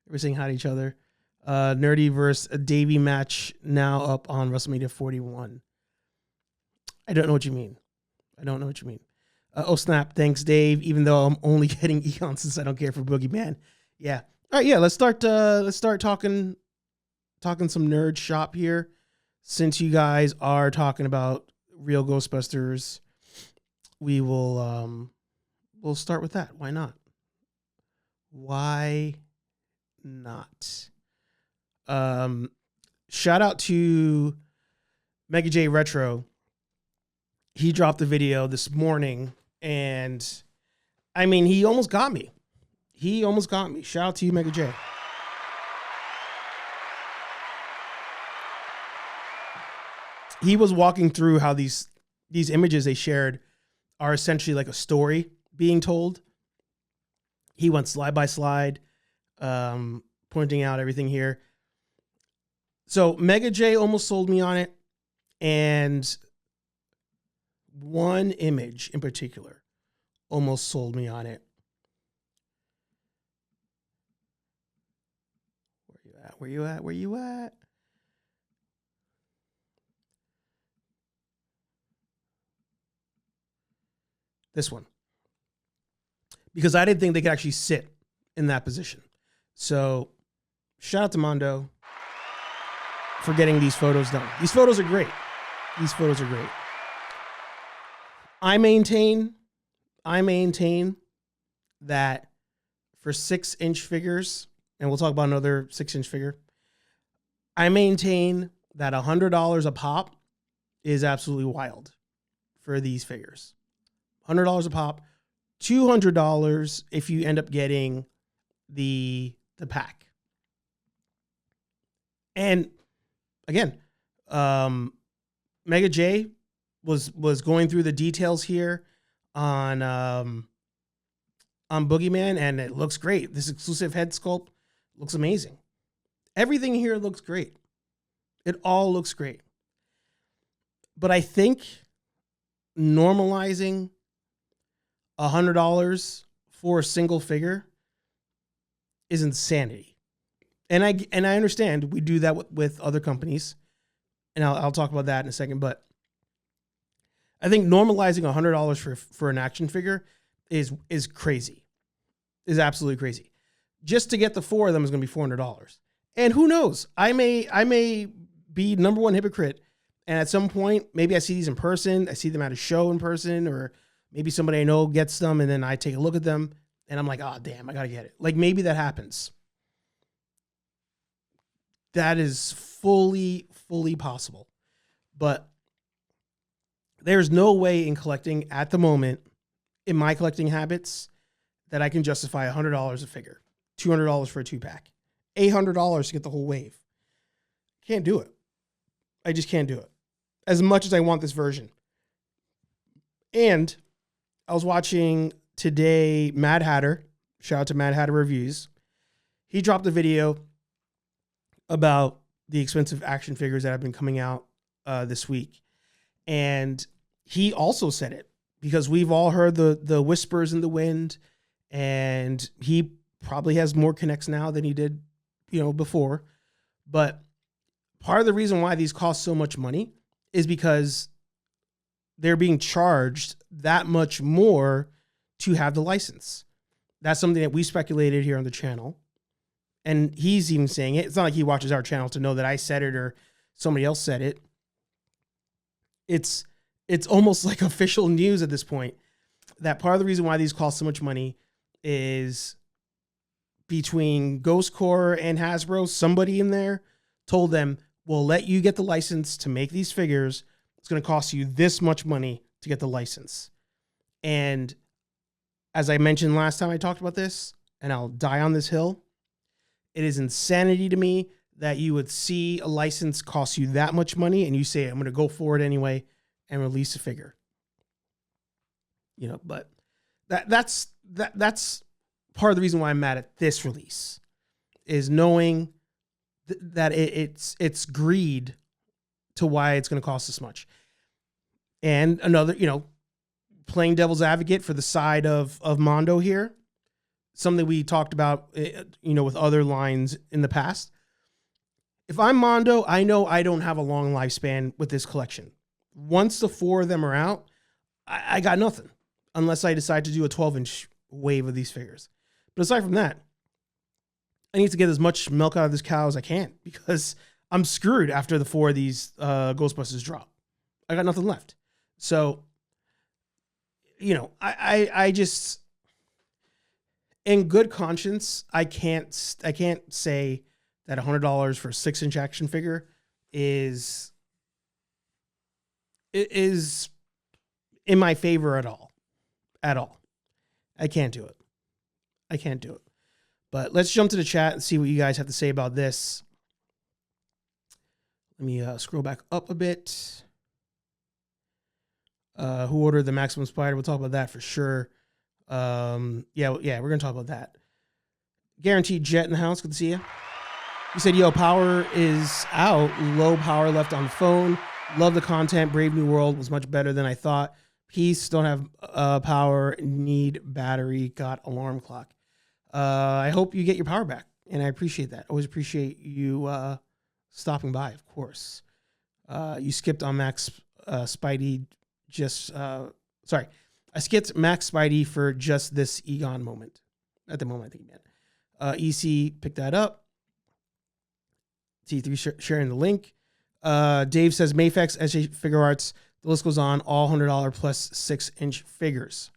We're saying hi to each other. Nerdy versus a Davey match now up on WrestleMania 41. I don't know what you mean. Oh snap! Thanks, Dave. Even though I'm only getting Eon since I don't care for Boogeyman. Yeah. All right. Yeah. Let's start talking some nerd shop here. Since you guys are talking about real Ghostbusters, we'll start with that. Why not? Shout out to Mega J Retro. He dropped a video this morning, and I mean, he almost got me. Shout out to you, Mega J. He was walking through how these images they shared are essentially like a story being told. He went slide by slide, pointing out everything here. So Mega J almost sold me on it, and one image in particular almost sold me on it. Where you at? This one. Because I didn't think they could actually sit in that position. So shout out to Mondo for getting these photos done. These photos are great. I maintain that for 6-inch figures, and we'll talk about another 6-inch figure, I maintain that $100 a pop is absolutely wild for these figures. $100 a pop, $200 if you end up getting the pack. And again, Mega J was going through the details here on Boogeyman, and it looks great. This exclusive head sculpt looks amazing. Everything here looks great. It all looks great. But I think normalizing $100 for a single figure is insanity. And I understand we do that with other companies, and I'll talk about that in a second. But I think normalizing $100 for an action figure is crazy, is absolutely crazy. Just to get the 4 of them is going to be $400. And who knows? I may be number one hypocrite, and at some point, maybe I see these in person. I see them at a show in person, or maybe somebody I know gets them, and then I take a look at them, and I'm like, oh, damn, I got to get it. Like, maybe that happens. That is fully possible. But there's no way in collecting at the moment, in my collecting habits, that I can justify $100 a figure, $200 for a 2-pack, $800 to get the whole wave. Can't do it. I just can't do it. As much as I want this version. And I was watching today Mad Hatter. Shout out to Mad Hatter Reviews. He dropped a video about the expensive action figures that have been coming out this week. And he also said it, because we've all heard the whispers in the wind, and he probably has more connects now than he did, before. But part of the reason why these cost so much money is because they're being charged that much more to have the license. That's something that we speculated here on the channel. And he's even saying it. It's not like he watches our channel to know that I said it or somebody else said it. It's almost like official news at this point, that part of the reason why these cost so much money is between Ghost Corps and Hasbro, somebody in there told them, we'll let you get the license to make these figures. It's going to cost you this much money to get the license. And as I mentioned last time I talked about this, and I'll die on this hill, it is insanity to me that you would see a license cost you that much money and you say, I'm going to go for it anyway and release a figure. But that's part of the reason why I'm mad at this release, is knowing that it's greed to why it's going to cost this much. And another, playing devil's advocate for the side of Mondo here, something we talked about, with other lines in the past. If I'm Mondo, I know I don't have a long lifespan with this collection. Once the 4 of them are out, I got nothing unless I decide to do a 12-inch wave of these figures. But aside from that, I need to get as much milk out of this cow as I can because I'm screwed after the 4 of these Ghostbusters drop. I got nothing left. So, I just, in good conscience, I can't say that $100 for a 6-inch action figure is in my favor at all. I can't do it. But let's jump to the chat and see what you guys have to say about this. Let me scroll back up a bit. Who ordered the Maximum Spider? We'll talk about that for sure. We're going to talk about that. Guaranteed Jet in the house. Good to see you. He said, yo, power is out. Low power left on the phone. Love the content. Brave New World was much better than I thought. Peace. Don't have power. Need battery. Got alarm clock. I hope you get your power back. And I appreciate that. Always appreciate you stopping by, of course. You skipped on Max Spidey. I skipped Max Spidey for just this Egon moment. At the moment, I think he meant. EC picked that up. T3 sharing the link. Dave says Mafex, SH Figure Arts. The list goes on. All $100 plus 6-inch figures.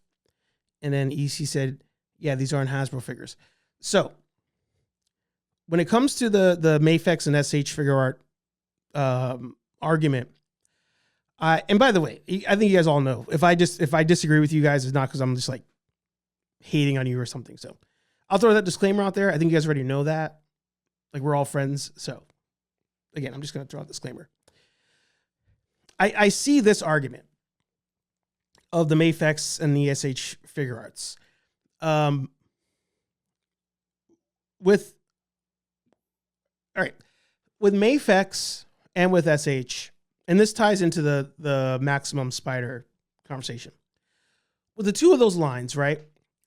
And then EC said, yeah, these aren't Hasbro figures. So when it comes to the Mafex and SH Figure Art argument, and by the way, I think you guys all know if I disagree with you guys, it's not because I'm just like hating on you or something. So I'll throw that disclaimer out there. I think you guys already know that. Like, we're all friends. So again, I'm just going to throw out a disclaimer. I see this argument of the Mafex and the SH Figure Arts. With Mafex and with SH, and this ties into the Maximum Spider conversation. With the two of those lines, right?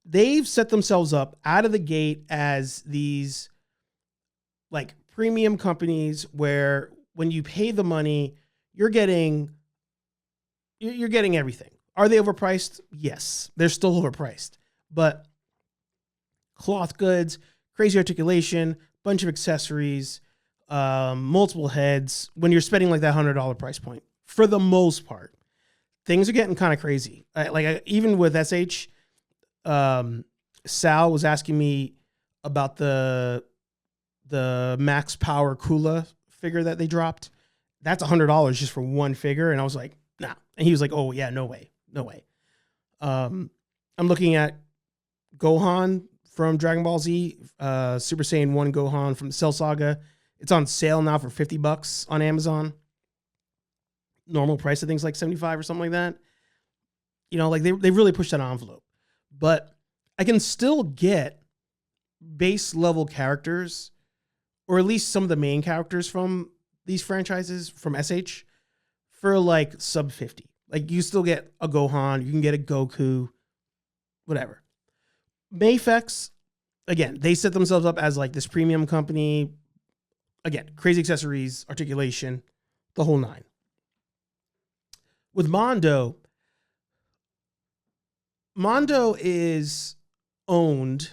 They've set themselves up out of the gate as these like premium companies where when you pay the money, you're getting everything. Are they overpriced? Yes, they're still overpriced. But cloth goods, crazy articulation, bunch of accessories, multiple heads, when you're spending like that $100 price point, for the most part, things are getting kind of crazy. Even with SH, Sal was asking me about the Max Power Kula figure that they dropped. That's $100 just for one figure. And I was like, nah. And he was like, oh yeah, no way. I'm looking at Gohan from Dragon Ball Z, Super Saiyan 1 Gohan from the Cell Saga. It's on sale now for $50 on Amazon. Normal price, I think, is like $75 or something like that. They really pushed that envelope. But I can still get base level characters, or at least some of the main characters from these franchises from SH, for like sub 50. Like, you still get a Gohan, you can get a Goku, whatever. Mafex, again, they set themselves up as like this premium company. Again, crazy accessories, articulation, the whole nine. With Mondo is owned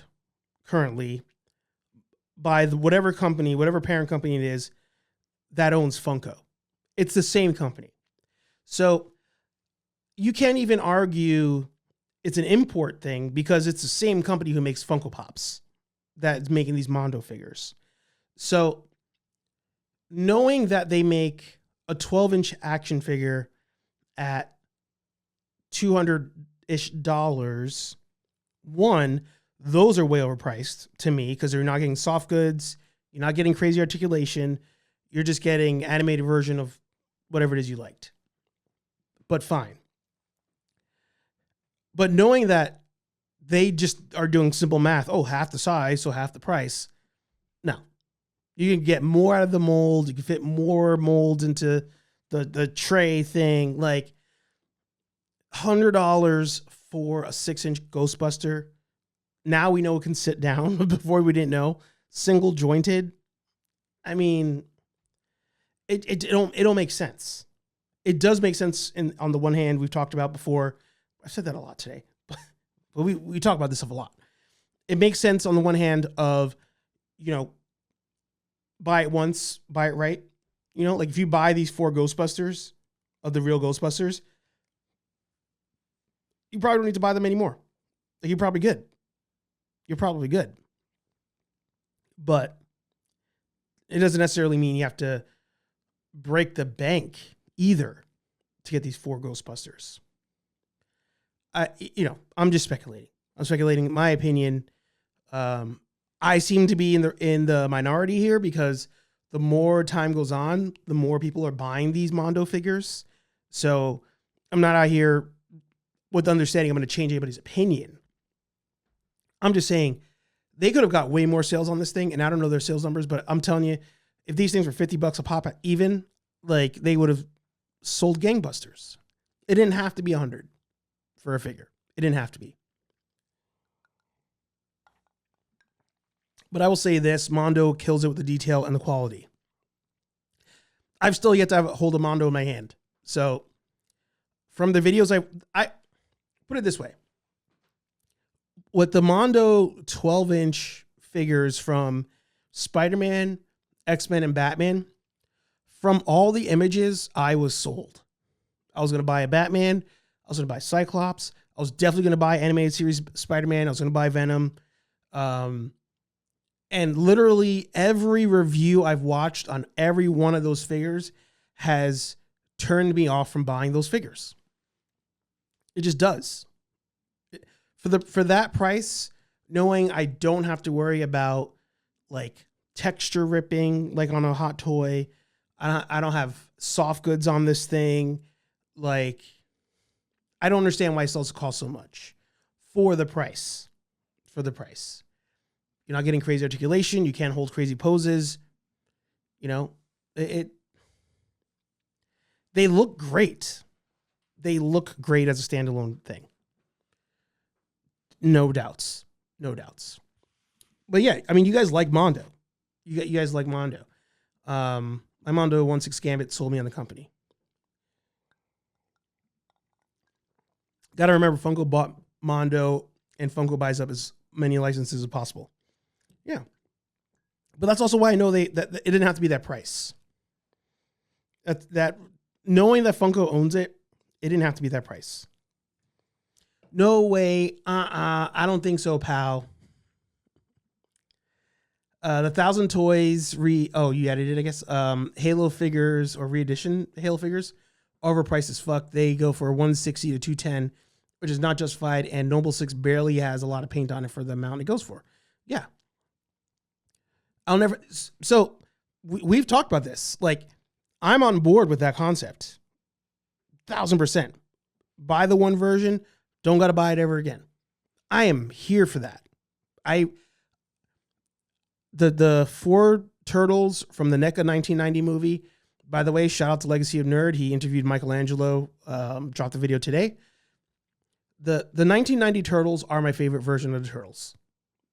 currently by whatever parent company it is that owns Funko. It's the same company. So you can't even argue it's an import thing because it's the same company who makes Funko Pops that's making these Mondo figures. So knowing that they make a 12-inch action figure at $200-ish, one, those are way overpriced to me because they're not getting soft goods. You're not getting crazy articulation. You're just getting animated version of whatever it is you liked. But fine. But knowing that they just are doing simple math, half the size, so half the price. No. You can get more out of the mold. You can fit more molds into the tray thing. Like, $100 for a 6-inch Ghostbuster. Now we know it can sit down. Before we didn't know. Single jointed. I mean, it don't make sense. It does make sense on the one hand, we've talked about before. I've said that a lot today, but we talk about this stuff a lot. It makes sense on the one hand of, buy it once, buy it right. Like if you buy these 4 Ghostbusters of the real Ghostbusters, you probably don't need to buy them anymore. Like you're probably good. But it doesn't necessarily mean you have to break the bank either to get these 4 Ghostbusters. I'm just speculating. In my opinion. I seem to be in the minority here because the more time goes on, the more people are buying these Mondo figures. So I'm not out here with the understanding I'm going to change anybody's opinion. I'm just saying they could have got way more sales on this thing, and I don't know their sales numbers, but I'm telling you, if these things were $50 a pop even, like they would have sold gangbusters. It didn't have to be 100 for a figure. It didn't have to be. But I will say this, Mondo kills it with the detail and the quality. I've still yet to have a hold of Mondo in my hand. So from the videos, I put it this way. With the Mondo 12-inch figures from Spider-Man, X-Men, and Batman, from all the images, I was sold. I was going to buy a Batman. I was going to buy Cyclops. I was definitely going to buy animated series Spider-Man. I was going to buy Venom. And literally every review I've watched on every one of those figures has turned me off from buying those figures. It just does. For that price, knowing I don't have to worry about like texture ripping like on a hot toy. I don't have soft goods on this thing. Like, I don't understand why it still costs so much for the price. You're not getting crazy articulation. You can't hold crazy poses. They look great. They look great as a standalone thing. No doubts. But yeah, I mean, you guys like Mondo. You guys like Mondo. My Mondo 1/6 Gambit sold me on the company. Got to remember, Funko bought Mondo, and Funko buys up as many licenses as possible. Yeah. But that's also why I know that it didn't have to be that price. That knowing that Funko owns it, it didn't have to be that price. No way. I don't think so, pal. The 1,000 toys you added it, I guess. Halo figures or re-edition Halo figures, overpriced as fuck. They go for $160 to $210, which is not justified. And Noble 6 barely has a lot of paint on it for the amount it goes for. Yeah. So we've talked about this. Like, I'm on board with that concept. 1,000%. Buy the one version. Don't got to buy it ever again. I am here for that. The 4 turtles from the NECA 1990 movie. By the way, shout out to Legacy of Nerd. He interviewed Michelangelo, dropped the video today. The 1990 turtles are my favorite version of the turtles.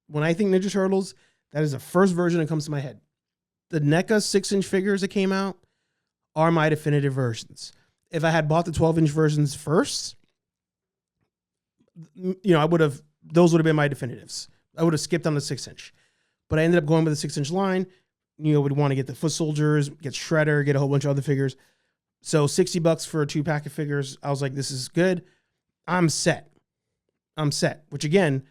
When I think Ninja Turtles, that is the first version that comes to my head. The NECA 6-inch figures that came out are my definitive versions. If I had bought the 12-inch versions first, those would have been my definitives. I would have skipped on the 6-inch. But I ended up going with the 6-inch line. Would want to get the Foot Soldiers, get Shredder, get a whole bunch of other figures. So $60 for a 2-pack of figures. I was like, this is good. I'm set. Which again,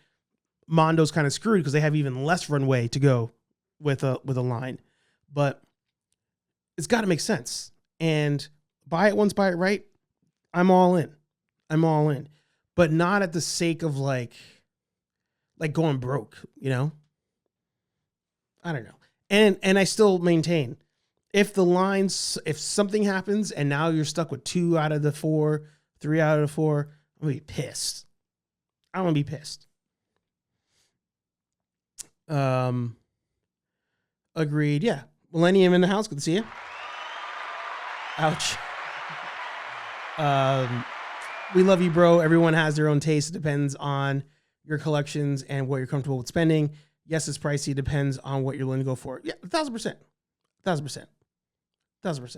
Mondo's kind of screwed because they have even less runway to go with a line. But it's got to make sense. And buy it once, buy it right. I'm all in. But not at the sake of like going broke, I don't know. And I still maintain, if something happens and now you're stuck with 2 out of the 4, 3 out of the 4, I'm going to be pissed. Agreed. Yeah. Millennium in the house. Good to see you. Ouch. We love you, bro. Everyone has their own taste. It depends on your collections and what you're comfortable with spending. Yes, it's pricey. It depends on what you're willing to go for. Yeah, 1,000%. 1,000%. 1,000%.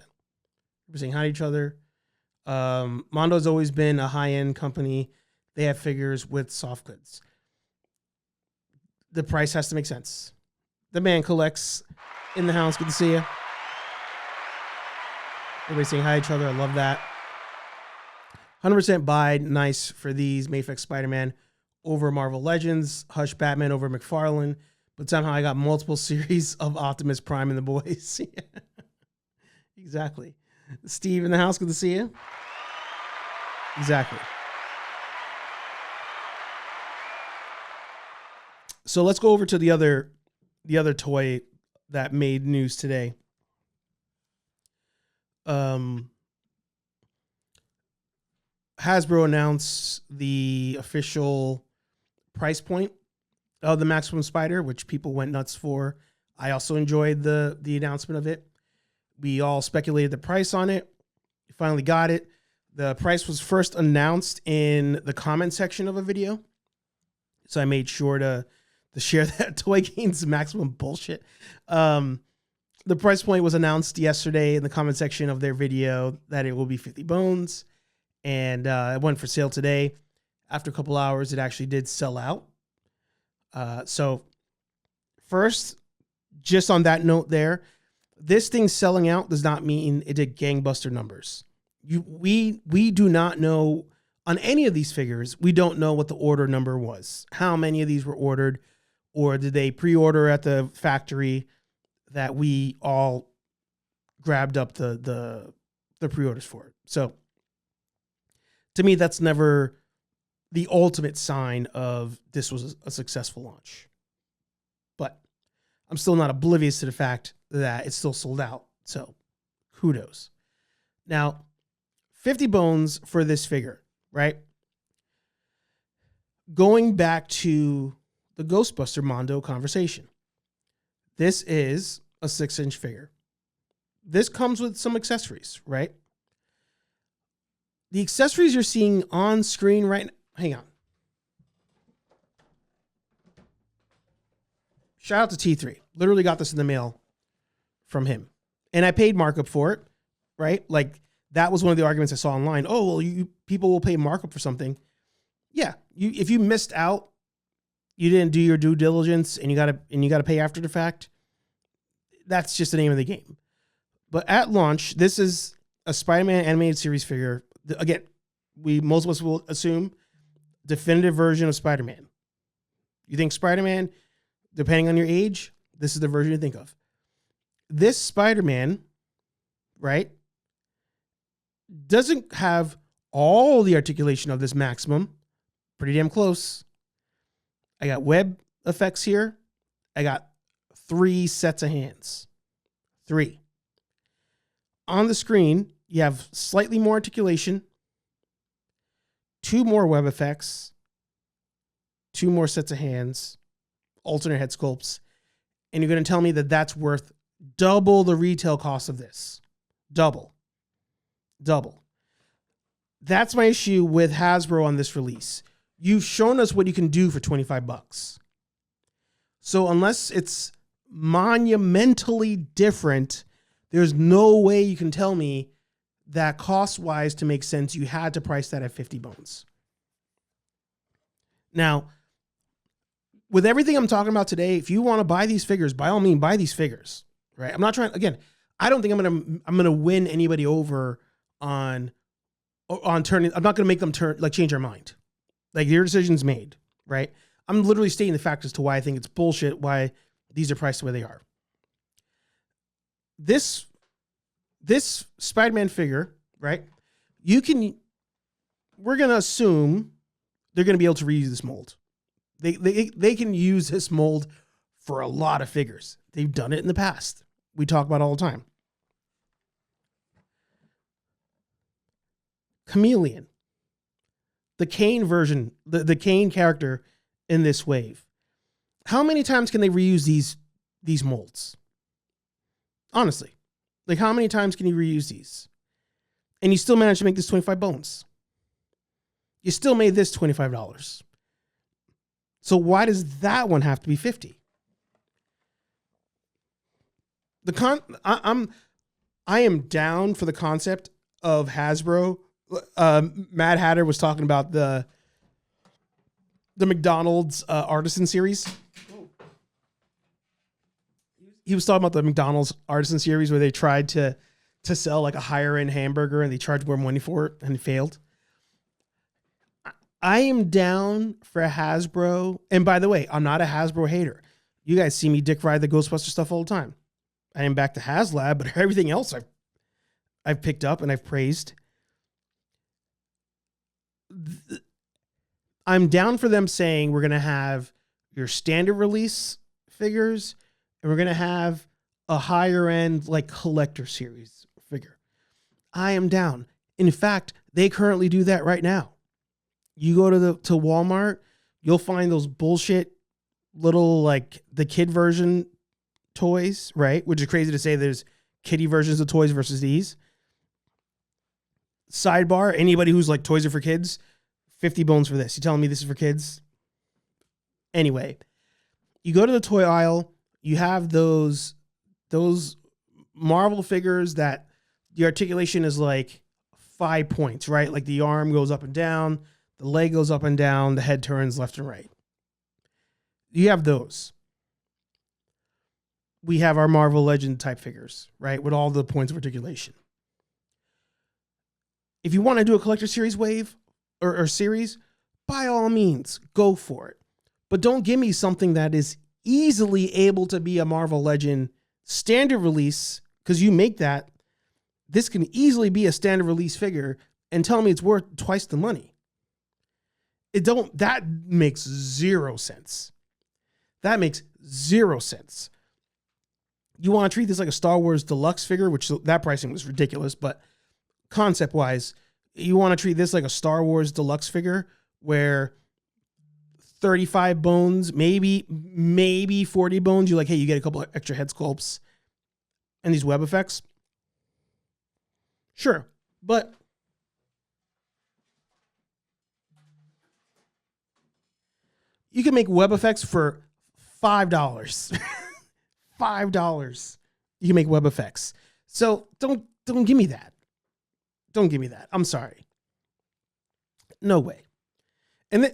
We're saying hi to each other. Mondo's always been a high-end company. They have figures with soft goods. The price has to make sense. The man collects in the house. Good to see you. Everybody saying hi to each other. I love that. 100% buy. Nice for these. Mafex Spider-Man over Marvel Legends. Hush Batman over McFarlane. But somehow I got multiple series of Optimus Prime and the boys. Exactly. Steve in the house. Good to see you. Exactly. So let's go over to the other toy that made news today. Hasbro announced the official price point of the Maximum Spider, which people went nuts for. I also enjoyed the announcement of it. We all speculated the price on it. We finally got it. The price was first announced in the comment section of a video. So I made sure to share that Toy Gains Maximum bullshit. The price point was announced yesterday in the comment section of their video that it will be 50 bones. And it went for sale today. After a couple hours, it actually did sell out. So first, just on that note there, this thing selling out does not mean it did gangbuster numbers. We do not know on any of these figures. We don't know what the order number was. How many of these were ordered, or did they pre-order at the factory that we all grabbed up the pre-orders for? So to me, that's never the ultimate sign of this was a successful launch. But I'm still not oblivious to the fact that it's still sold out. So kudos. Now, 50 bones for this figure, right? Going back to the Ghostbuster Mondo conversation. This is a 6-inch figure. This comes with some accessories, right? The accessories you're seeing on screen right now. Hang on. Shout out to T3. Literally got this in the mail from him. And I paid markup for it, right? Like, that was one of the arguments I saw online. Oh, well, people will pay markup for something. Yeah, if you missed out, you didn't do your due diligence, and you gotta pay after the fact. That's just the name of the game. But at launch, this is a Spider-Man animated series figure. Again, most of us will assume definitive version of Spider-Man. You think Spider-Man, depending on your age, this is the version you think of. This Spider-Man, right, doesn't have all the articulation of this Maximum. Pretty damn close. I got web effects here. I got 3 sets of hands. 3. On the screen, you have slightly more articulation, 2 more web effects, 2 more sets of hands, alternate head sculpts, and you're going to tell me that that's worth double the retail cost of this. Double. That's my issue with Hasbro on this release. You've shown us what you can do for $25. So unless it's monumentally different, there's no way you can tell me that cost-wise to make sense, you had to price that at 50 bones. Now, with everything I'm talking about today, if you want to buy these figures, by all means, buy these figures, right? I'm not trying, again, I don't think I'm gonna win anybody over on turning. I'm not gonna make them change their mind. Like, your decision's made, right? I'm literally stating the fact as to why I think it's bullshit, why these are priced the way they are. This Spider-Man figure, right? We're going to assume they're going to be able to reuse this mold. They can use this mold for a lot of figures. They've done it in the past. We talk about it all the time. Chameleon. The Kane version, the Kane character in this wave. How many times can they reuse these molds? Honestly. Like, how many times can you reuse these? And you still managed to make this 25 bones. You still made this $25. So why does that one have to be 50? I am down for the concept of Hasbro. Mad Hatter was talking about the McDonald's Artisan series. He was talking about the McDonald's Artisan series where they tried to sell like a higher end hamburger and they charged more money for it and it failed. I am down for Hasbro. And by the way, I'm not a Hasbro hater. You guys see me dick ride the Ghostbuster stuff all the time. I am back to HasLab, but everything else I've picked up and I've praised. I'm down for them saying we're going to have your standard release figures and we're going to have a higher end like collector series figure. I am down. In fact, they currently do that right now. You go to Walmart, you'll find those bullshit little like the kid version toys, right? Which is crazy to say there's kiddie versions of toys versus these. Sidebar, anybody who's like toys are for kids, 50 bones for this. You telling me this is for kids? Anyway, you go to the toy aisle, you have those Marvel figures that the articulation is like 5 points, right? Like the arm goes up and down, the leg goes up and down, the head turns left and right. You have those. We have our Marvel Legend type figures, right? With all the points of articulation. If you want to do a collector series wave or series, by all means, go for it. But don't give me something that is easily able to be a Marvel Legend standard release, because you make that. This can easily be a standard release figure and tell me it's worth twice the money. That makes zero sense. That makes zero sense. You want to treat this like a Star Wars deluxe figure, which that pricing was ridiculous, but concept wise, you want to treat this like a Star Wars deluxe figure where 35 bones, maybe 40 bones. You're like, hey, you get a couple of extra head sculpts and these web effects. Sure. But you can make web effects for $5. $5. You can make web effects. So don't give me that. Don't give me that. I'm sorry. No way. And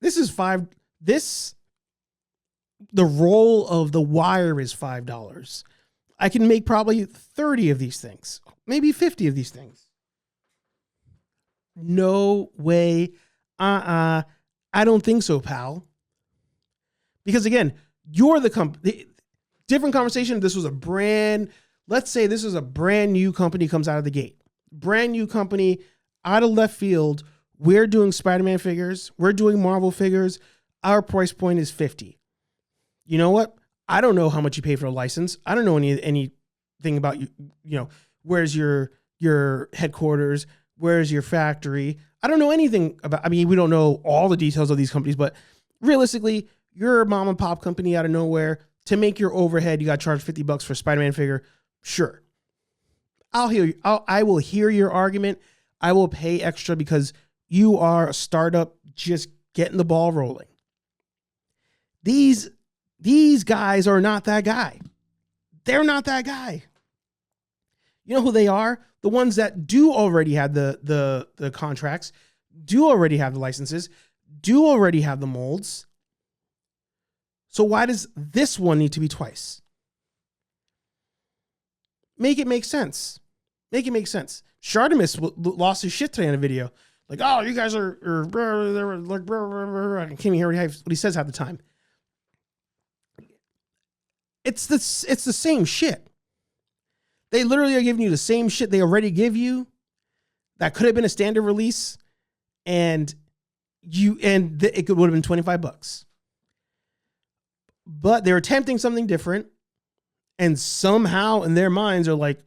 this is $5. The roll of the wire is $5. I can make probably 30 of these things, maybe 50 of these things. No way. I don't think so, pal. Because again, you're the company. Different conversation. This was let's say this is a brand new company comes out of the gate. Brand new company out of left field. We're doing Spider-Man figures. We're doing Marvel figures. Our price point is $50. You know what? I don't know how much you pay for a license. I don't know anything about you. You know, where's your headquarters? Where's your factory? I don't know anything about. I mean, we don't know all the details of these companies, but realistically, you're a mom and pop company out of nowhere. To make your overhead, you got to charge $50 for a Spider-Man figure. Sure. I will hear your argument. I will pay extra because you are a startup just getting the ball rolling. These guys are not that guy. They're not that guy. You know who they are? The ones that do already have the contracts, do already have the licenses, do already have the molds. So why does this one need to be twice? Make it make sense. Make it make sense. Shartimus lost his shit today in a video. Like, oh, you guys are like, I can't even hear what he says half the time. It's the same shit. They literally are giving you the same shit they already give you. That could have been a standard release, and it would have been $25. But they're attempting something different, and somehow in their minds are like,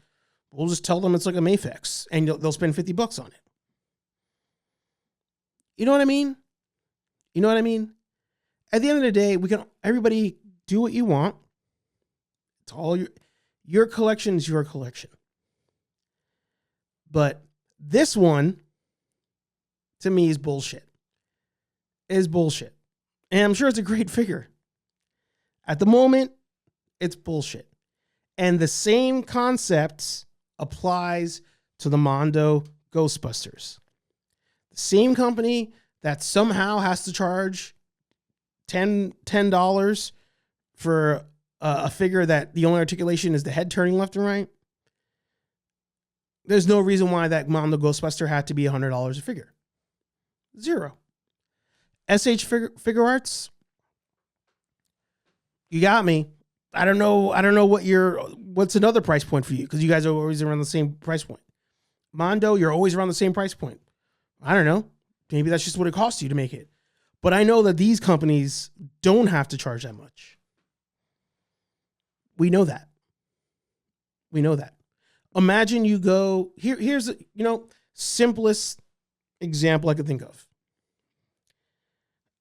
we'll just tell them it's like a Mafex, and they'll spend $50 on it. You know what I mean? You know what I mean? At the end of the day, everybody do what you want. It's all your collection is your collection. But this one, to me, is bullshit. It is bullshit. And I'm sure it's a great figure. At the moment, it's bullshit. And the same concepts applies to the Mondo Ghostbusters. The same company that somehow has to charge $10 for a figure that the only articulation is the head turning left and right. There's no reason why that Mondo Ghostbuster had to be $100 a figure. Zero. SH Figure Arts, you got me. I don't know what's another price point for you, because you guys are always around the same price point. Mondo, you're always around the same price point. I don't know. Maybe that's just what it costs you to make it. But I know that these companies don't have to charge that much. We know that. We know that. Imagine you go, here's the, simplest example I could think of.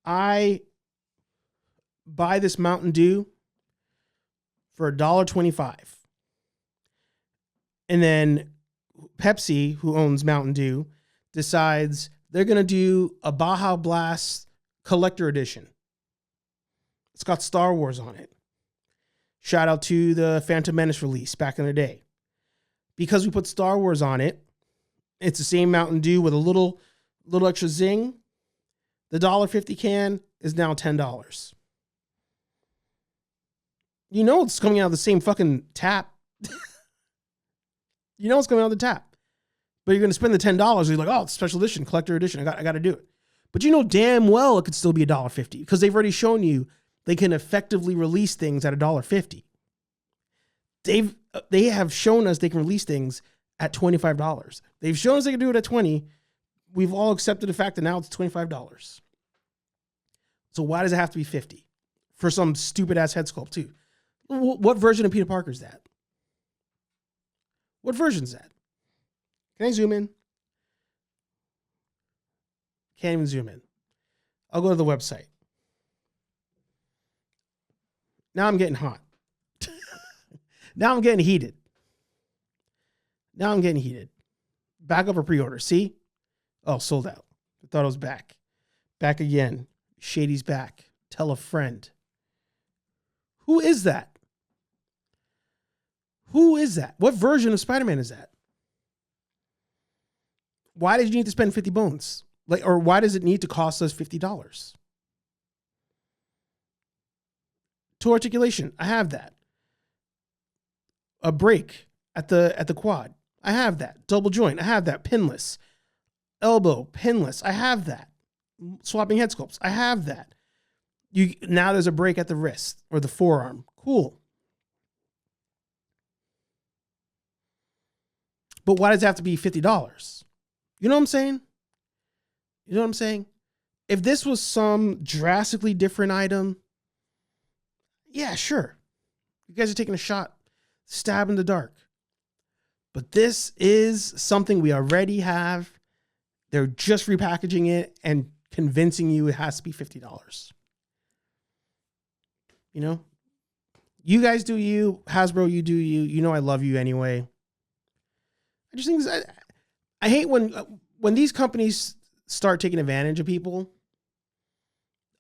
I buy this Mountain Dew for $1.25. And then Pepsi, who owns Mountain Dew, decides they're going to do a Baja Blast collector edition. It's got Star Wars on it. Shout out to the Phantom Menace release back in the day. Because we put Star Wars on it, it's the same Mountain Dew with a little extra zing. The $1.50 can is now $10. You know it's coming out of the same fucking tap. You know it's coming out of the tap. But you're going to spend the $10. You're like, oh, it's special edition, collector edition. I got to do it. But you know damn well it could still be $1.50, because they've already shown you they can effectively release things at $1.50. They have shown us they can release things at $25. They've shown us they can do it at $20. We've all accepted the fact that now it's $25. So why does it have to be $50 for some stupid ass head sculpt too? What version of Peter Parker is that? What version is that? Can I zoom in? Can't even zoom in. I'll go to the website. Now I'm getting hot. Now I'm getting heated. Back up for pre-order. See? Oh, sold out. I thought it was back. Back again. Shady's back. Tell a friend. Who is that? Who is that? What version of Spider-Man is that? Why did you need to spend 50 bones? Or why does it need to cost us $50? Toe articulation. I have that. A break at the quad. I have that. Double joint. I have that. Pinless. Elbow. Pinless. I have that. Swapping head sculpts. I have that. Now there's a break at the wrist or the forearm. Cool. But why does it have to be $50? You know what I'm saying? If this was some drastically different item, yeah, sure. You guys are taking a shot. Stab in the dark. But this is something we already have. They're just repackaging it and convincing you it has to be $50. You guys do you. Hasbro, you do you. You know I love you anyway. I just think I hate when these companies start taking advantage of people.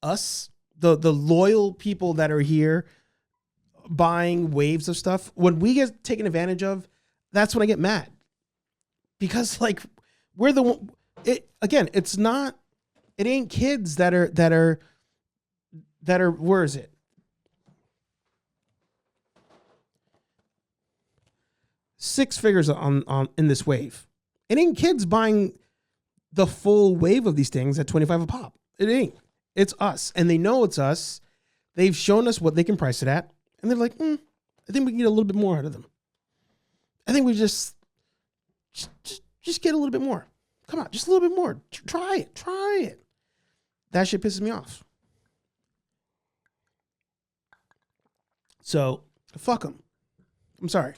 Us, the loyal people that are here buying waves of stuff. When we get taken advantage of, that's when I get mad. Because we're the one. It ain't kids that are where is it? 6 figures on in this wave. It ain't kids buying the full wave of these things at $25 a pop. It ain't. It's us. And they know it's us. They've shown us what they can price it at. And they're like, I think we can get a little bit more out of them. I think we just get a little bit more. Come on, just a little bit more. Try it. That shit pisses me off. So, fuck them. I'm sorry.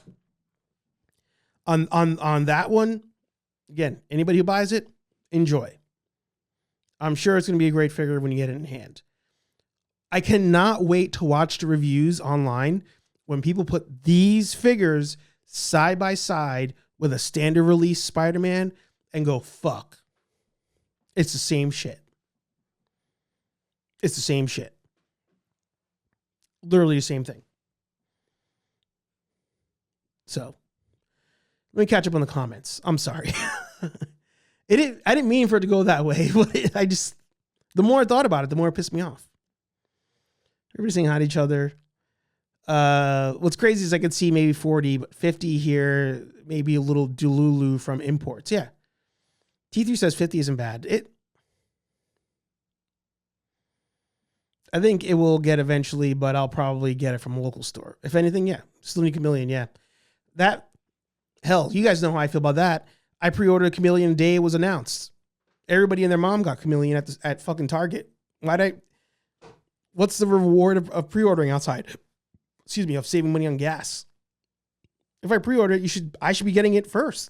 On that one, again, anybody who buys it, enjoy. I'm sure it's going to be a great figure when you get it in hand. I cannot wait to watch the reviews online when people put these figures side by side with a standard release Spider-Man and go, fuck. It's the same shit. It's the same shit. Literally the same thing. So let me catch up on the comments. I'm sorry. I didn't mean for it to go that way. The more I thought about it, the more it pissed me off. Everybody's saying hi to each other. What's crazy is I could see maybe 40, but 50 here, maybe a little Dululu from imports. Yeah. T3 says 50 isn't bad. I think it will get eventually, but I'll probably get it from a local store. If anything, yeah. Still need Chameleon, yeah. Hell, you guys know how I feel about that. I pre-ordered a Chameleon the day it was announced. Everybody and their mom got Chameleon at fucking Target. What's the reward of pre-ordering outside? Excuse me, of saving money on gas. If I pre-order it, I should be getting it first.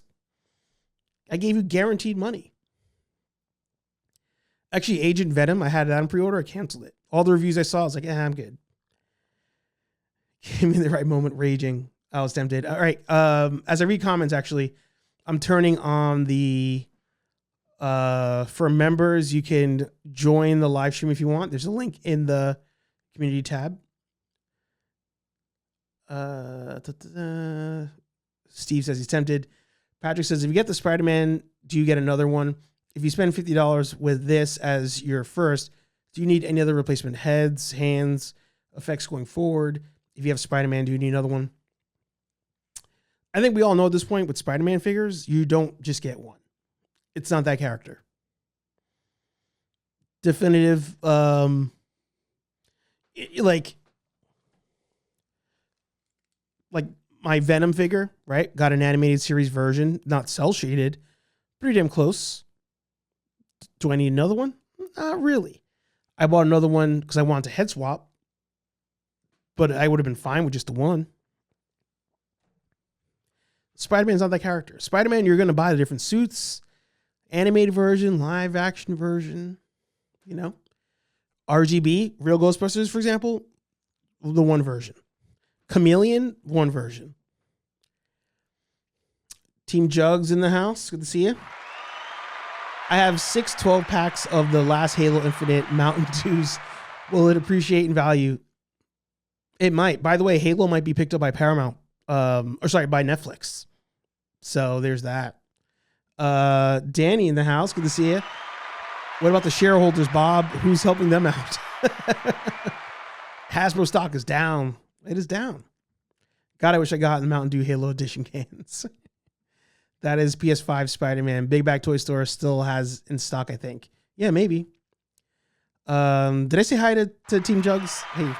I gave you guaranteed money. Actually, Agent Venom, I had that on pre-order. I canceled it. All the reviews I saw, I was like, I'm good. Give me the right moment, raging. I was tempted. All right. As I read comments, actually, I'm turning on the, for members, you can join the live stream if you want. There's a link in the community tab. Steve says he's tempted. Patrick says, if you get the Spider-Man, do you get another one? If you spend $50 with this as your first, do you need any other replacement heads, hands, effects going forward? If you have Spider-Man, do you need another one? I think we all know at this point with Spider-Man figures, you don't just get one. It's not that character. Definitive, like my Venom figure, right? Got an animated series version, not cell shaded, pretty damn close. Do I need another one? Not really. I bought another one because I wanted to head swap, but I would have been fine with just the one. Spider-Man's not that character. Spider-Man, you're going to buy the different suits, animated version, live action version, you know. RGB, Real Ghostbusters, for example, the one version. Chameleon, one version. Team Jugs in the house. Good to see you. I have 6 12 packs of the last Halo Infinite Mountain Dews. Will it appreciate in value? It might. By the way, Halo might be picked up by Paramount. By Netflix. So there's that. Danny in the house. Good to see you. What about the shareholders, Bob? Who's helping them out? Hasbro stock is down. It is down. God, I wish I got the Mountain Dew Halo Edition cans. That is PS5 Spider-Man. Big Bag Toy Store still has in stock, I think. Yeah, maybe. Did I say hi to Team Jugs? Hey,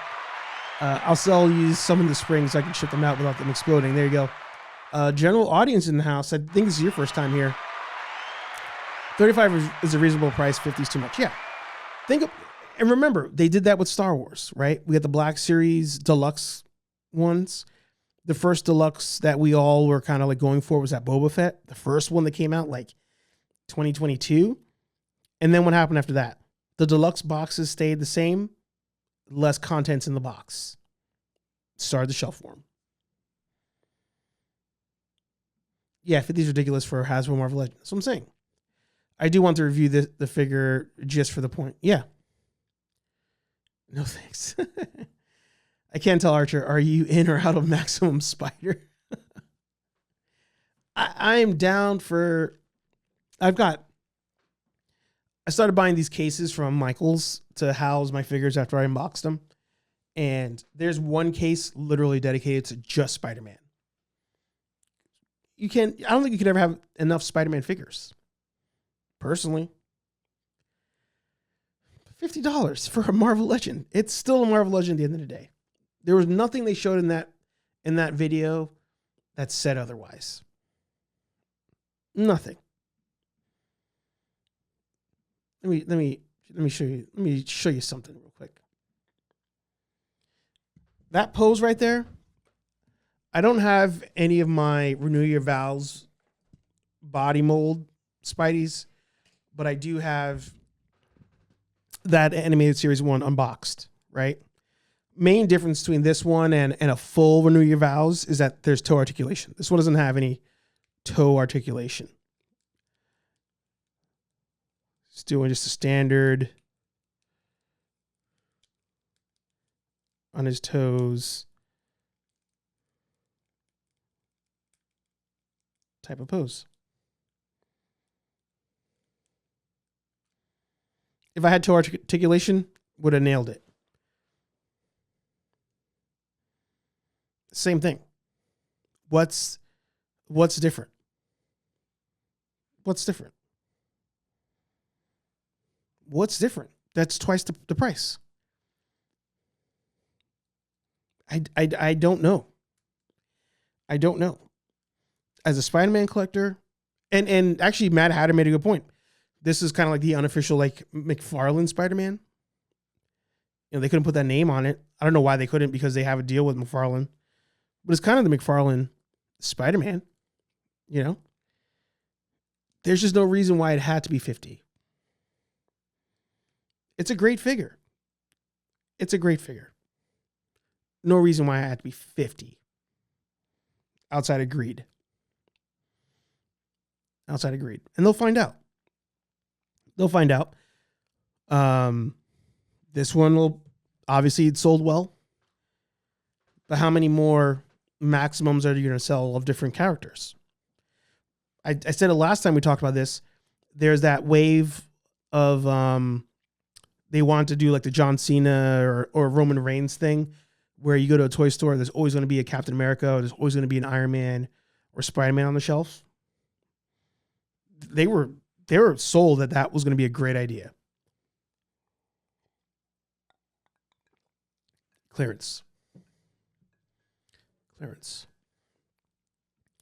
I'll sell you some in the spring so I can ship them out without them exploding. There you go. General audience in the house. I think this is your first time here. 35 is a reasonable price. 50 is too much. Yeah. And remember, they did that with Star Wars, right? We had the Black Series Deluxe ones. The first Deluxe that we all were kind of like going for was that Boba Fett. The first one that came out like 2022. And then what happened after that? The Deluxe boxes stayed the same. Less contents in the box. Started the shelf warm. Yeah, 50 is ridiculous for Hasbro Marvel Legends. That's what I'm saying. I do want to review the figure just for the point. Yeah. No thanks. I can't tell, Archer, are you in or out of Maximum Spider? I'm down for... I started buying these cases from Michaels to house my figures after I unboxed them. And there's one case literally dedicated to just Spider-Man. I don't think you could ever have enough Spider-Man figures. Personally. $50 for a Marvel Legend. It's still a Marvel Legend at the end of the day. There was nothing they showed in that video that said otherwise. Nothing. Let me show you. Let me show you something real quick. That pose right there. I don't have any of my Renew Your Vows body mold Spideys, but I do have that animated series one unboxed, right? Main difference between this one and a full Renew Your Vows is that there's toe articulation. This one doesn't have any toe articulation. It's doing just a standard on his toes type of pose. If I had toe articulation, would have nailed it. Same thing. What's different? What's different? What's different? That's twice the price. I don't know. I don't know. As a Spider-Man collector, and actually Mad Hatter made a good point. This is kind of like the unofficial like McFarlane Spider-Man. You know, they couldn't put that name on it. I don't know why they couldn't, because they have a deal with McFarlane. But it's kind of the McFarlane Spider-Man, you know? There's just no reason why it had to be 50. It's a great figure. It's a great figure. No reason why it had to be 50. Outside of greed. Outside of greed. And they'll find out. They'll find out. This one will, obviously it sold well. But how many more maximums are you going to sell of different characters? I said it last time we talked about this. There's that wave of they want to do like the John Cena or Roman Reigns thing, where you go to a toy store, there's always going to be a Captain America, or there's always going to be an Iron Man or Spider-Man on the shelf. They were sold that was going to be a great idea. Clearance.